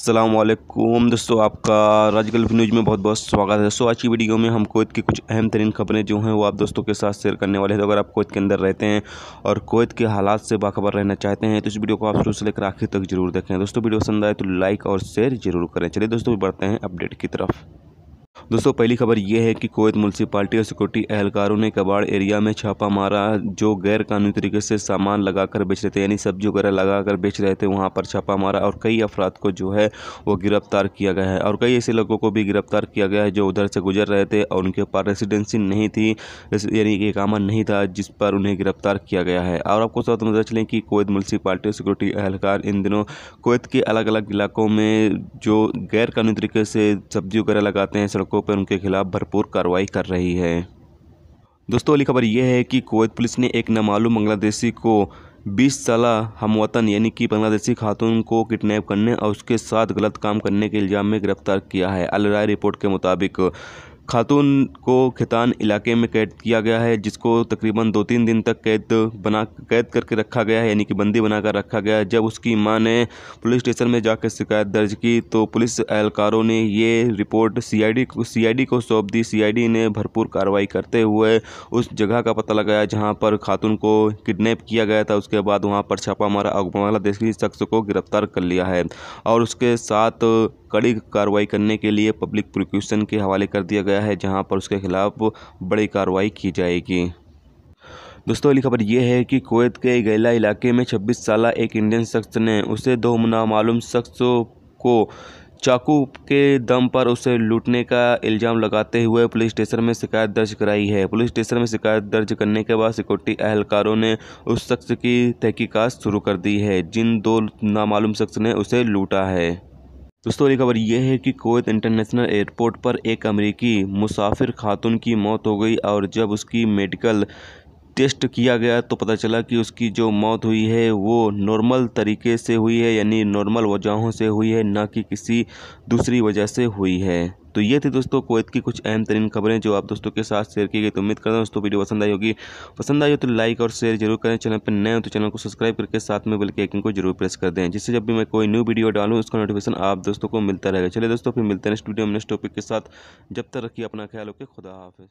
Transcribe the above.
अस्सलामुअलैकुम दोस्तों, आपका राजकल न्यूज़ में बहुत बहुत स्वागत है। दोस्तों, आज की वीडियो में हम कुवैत की कुछ अहम तरीन खबरें जो हैं वो आप दोस्तों के साथ शेयर करने वाले हैं। तो अगर आप कुवैत के अंदर रहते हैं और कुवैत के हालात से बाखबर रहना चाहते हैं तो इस वीडियो को आप शुरू से लेकर आखिर तक जरूर देखें। दोस्तों, वीडियो पसंद आए तो लाइक और शेयर जरूर करें। चलिए दोस्तों, बढ़ते हैं अपडेट की तरफ। दोस्तों, पहली खबर यह है कि कुवैत म्युनिसिपैलिटी और सिक्योरिटी एहलकारों ने कबाड़ एरिया में छापा मारा। जो गैर कानूनी तरीके से सामान लगाकर बेच रहे थे, यानी सब्जी वगैरह लगाकर बेच रहे थे, वहां पर छापा मारा और कई अफराद को जो है वो गिरफ्तार किया गया है। और कई ऐसे लोगों को भी गिरफ्तार किया गया है जो उधर से गुजर रहे थे और उनके पास रेसिडेंसी नहीं थी, यानी कि इकामा नहीं था, जिस पर उन्हें गिरफ्तार किया गया है। और आपको साथ पता चलें कि कुवैत म्युनिसिपैलिटी और सिक्योरिटी एहलकार इन दिनों कुवैत के अलग अलग इलाकों में जो गैर कानूनी तरीके से सब्जी वगैरह लगाते हैं सड़कों पर, उनके खिलाफ भरपूर कार्रवाई कर रही है। दोस्तों, अगली खबर यह है कि कुवैत पुलिस ने एक नामालूम बांग्लादेशी को 20 साल हमवतन यानी कि बांग्लादेशी खातून को किडनैप करने और उसके साथ गलत काम करने के इल्ज़ाम में गिरफ्तार किया है। अल राय रिपोर्ट के मुताबिक खातून को खितान इलाके में कैद किया गया है, जिसको तकरीबन 2-3 दिन तक कैद करके रखा गया है, यानी कि बंदी बनाकर रखा गया है। जब उसकी मां ने पुलिस स्टेशन में जाकर शिकायत दर्ज की तो पुलिस एहलकारों ने ये रिपोर्ट सीआईडी को सौंप दी। सीआईडी ने भरपूर कार्रवाई करते हुए उस जगह का पता लगाया जहां पर खातून को किडनैप किया गया था। उसके बाद वहां पर छापा मारा और बांग्लादेशी शख्स को गिरफ्तार कर लिया है और उसके साथ कड़ी कार्रवाई करने के लिए पब्लिक प्रोसिक्यूशन के हवाले कर दिया गया है, जहां पर उसके खिलाफ बड़ी कार्रवाई की जाएगी। दोस्तों, अगली खबर यह है कि कुवैत के गैला इलाके में 26 साल एक इंडियन शख्स ने उसे 2 नामालूम शख्सों को चाकू के दम पर उसे लूटने का इल्ज़ाम लगाते हुए पुलिस स्टेशन में शिकायत दर्ज कराई है। पुलिस स्टेशन में शिकायत दर्ज करने के बाद सिक्योरिटी एहलकारों ने उस शख्स की तहकीकात शुरू कर दी है जिन 2 नामालूम शख्स ने उसे लूटा है। दोस्तों, एक खबर यह है कि कुवैत इंटरनेशनल एयरपोर्ट पर एक अमेरिकी मुसाफिर खातून की मौत हो गई और जब उसकी मेडिकल टेस्ट किया गया तो पता चला कि उसकी जो मौत हुई है वो नॉर्मल तरीके से हुई है, यानी नॉर्मल वजहों से हुई है, ना कि किसी दूसरी वजह से हुई है। तो ये थी दोस्तों कुवैत की कुछ अहम तरीन खबरें जो आप दोस्तों के साथ शेयर की गई। तो उम्मीद करता हूँ दोस्तों वीडियो पसंद आई होगी। पसंद आई हो तो लाइक और शेयर जरूर करें। चैनल पर नए हो तो चैनल को सब्सक्राइब करके साथ में बेल के आइकन को जरूर प्रेस कर दें, जिससे जब भी मैं कोई न्यू वीडियो डालूँ उसका नोटिफिकेशन आप दोस्तों को मिलता रहेगा। चलिए दोस्तों, फिर मिलते हैं नेक्स्ट वीडियो में नेक्स्ट टॉपिक के साथ। जब तक रखिए अपना ख्याल, ओके, खुदा हाफिज़।